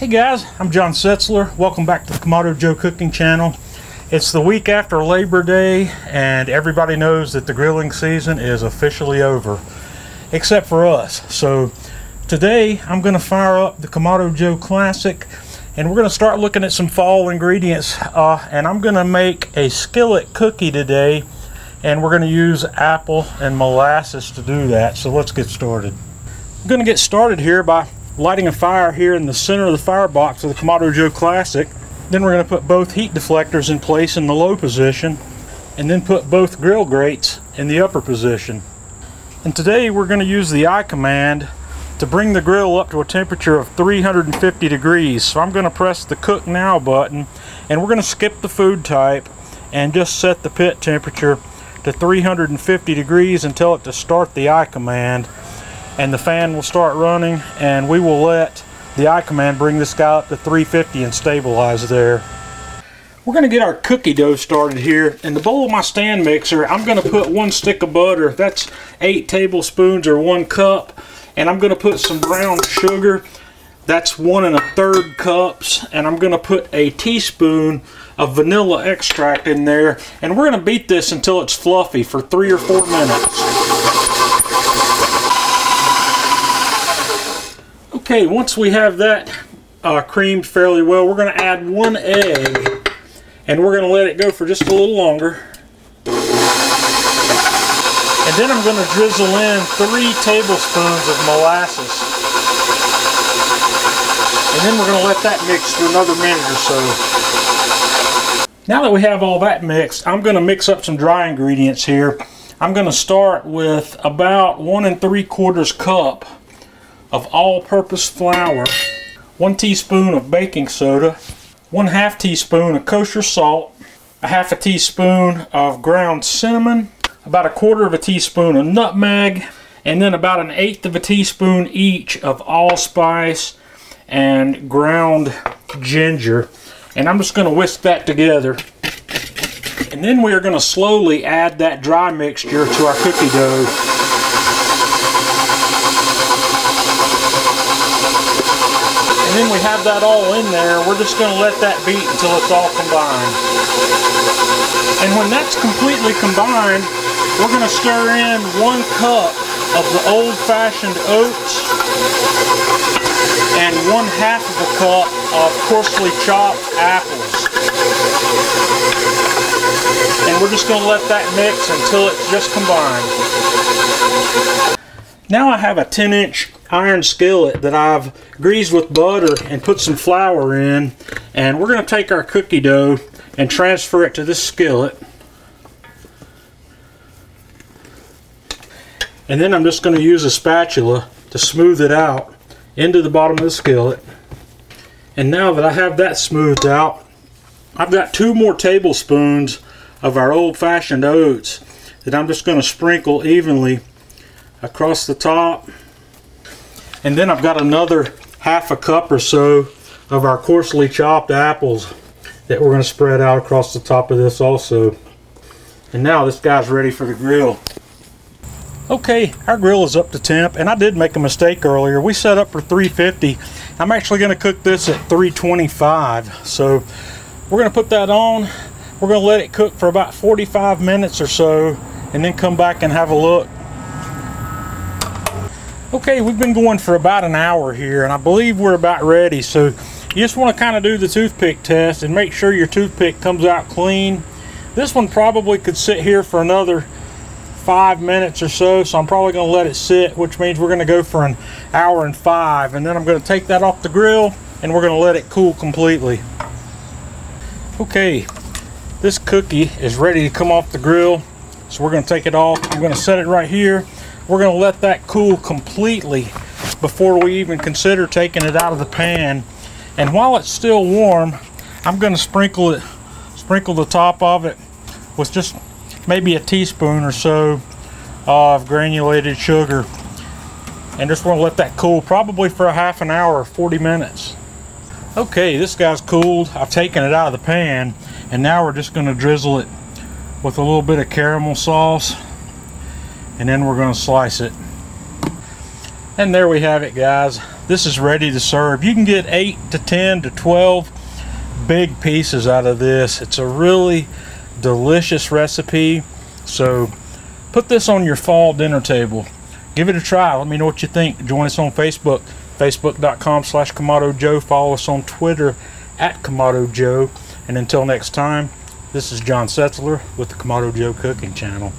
Hey guys, I'm John Setzler. Welcome back to the Kamado Joe Cooking Channel. It's the week after Labor Day and everybody knows that the grilling season is officially over, except for us. So today I'm going to fire up the Kamado Joe Classic and we're going to start looking at some fall ingredients, and I'm going to make a skillet cookie today, and we're going to use apple and molasses to do that. So let's get started. I'm going to get started here by lighting a fire here in the center of the firebox of the Kamado Joe Classic. Then we're going to put both heat deflectors in place in the low position, and then put both grill grates in the upper position. And today we're going to use the I command to bring the grill up to a temperature of 350 degrees. So I'm going to press the cook now button, and we're going to skip the food type and just set the pit temperature to 350 degrees and tell it to start the I command. And the fan will start running, and we will let the I command bring this guy up to 350 and stabilize there. We're going to get our cookie dough started here. In the bowl of my stand mixer, I'm going to put 1 stick of butter. That's 8 tablespoons or 1 cup. And I'm going to put some brown sugar. That's 1 1/3 cups. And I'm going to put a teaspoon of vanilla extract in there. And we're going to beat this until it's fluffy for 3 or 4 minutes. Okay, once we have that creamed fairly well, we're going to add 1 egg, and we're going to let it go for just a little longer. And then I'm going to drizzle in 3 tablespoons of molasses. And then we're going to let that mix for another minute or so. Now that we have all that mixed, I'm going to mix up some dry ingredients here. I'm going to start with about 1 3/4 cup of all-purpose flour, 1 teaspoon of baking soda, 1/2 teaspoon of kosher salt, 1/2 teaspoon of ground cinnamon, about 1/4 teaspoon of nutmeg, and then about 1/8 teaspoon each of allspice and ground ginger. And I'm just going to whisk that together. And then we are going to slowly add that dry mixture to our cookie dough. And then we have that all in there. We're just going to let that beat until it's all combined. And when that's completely combined, we're going to stir in 1 cup of the old-fashioned oats and 1/2 cup of coarsely chopped apples. And we're just going to let that mix until it's just combined. Now I have a 10-inch iron skillet that I've greased with butter and put some flour in, and we're going to take our cookie dough and transfer it to this skillet. And then I'm just going to use a spatula to smooth it out into the bottom of the skillet. And now that I have that smoothed out, I've got 2 more tablespoons of our old-fashioned oats that I'm just going to sprinkle evenly across the top. And then I've got another 1/2 cup or so of our coarsely chopped apples that we're going to spread out across the top of this also. And now this guy's ready for the grill. Okay, our grill is up to temp, and I did make a mistake earlier. We set up for 350. I'm actually going to cook this at 325. So we're going to put that on. We're going to let it cook for about 45 minutes or so, and then come back and have a look. Okay, we've been going for about an hour here, and I believe we're about ready. So you just want to kind of do the toothpick test and make sure your toothpick comes out clean. This one probably could sit here for another 5 minutes or so, so I'm probably going to let it sit, which means we're going to go for 1 hour and 5, and then I'm going to take that off the grill and we're going to let it cool completely. Okay, this cookie is ready to come off the grill, so we're going to take it off. I'm going to set it right here. We're going to let that cool completely before we even consider taking it out of the pan. And while it's still warm, I'm going to sprinkle the top of it with just maybe a teaspoon or so of granulated sugar, and just want to let that cool probably for a half an hour or 40 minutes. Okay, this guy's cooled. I've taken it out of the pan, and now we're just going to drizzle it with a little bit of caramel sauce, and then we're going to slice it. And there we have it, guys. this is ready to serve. You can get 8 to 10 to 12 big pieces out of this. It's a really delicious recipe. So put this on your fall dinner table. Give it a try. Let me know what you think. Join us on Facebook, facebook.com/Kamado Joe. Follow us on Twitter @Kamado Joe. And until next time, this is John Setzler with the Kamado Joe Cooking Channel.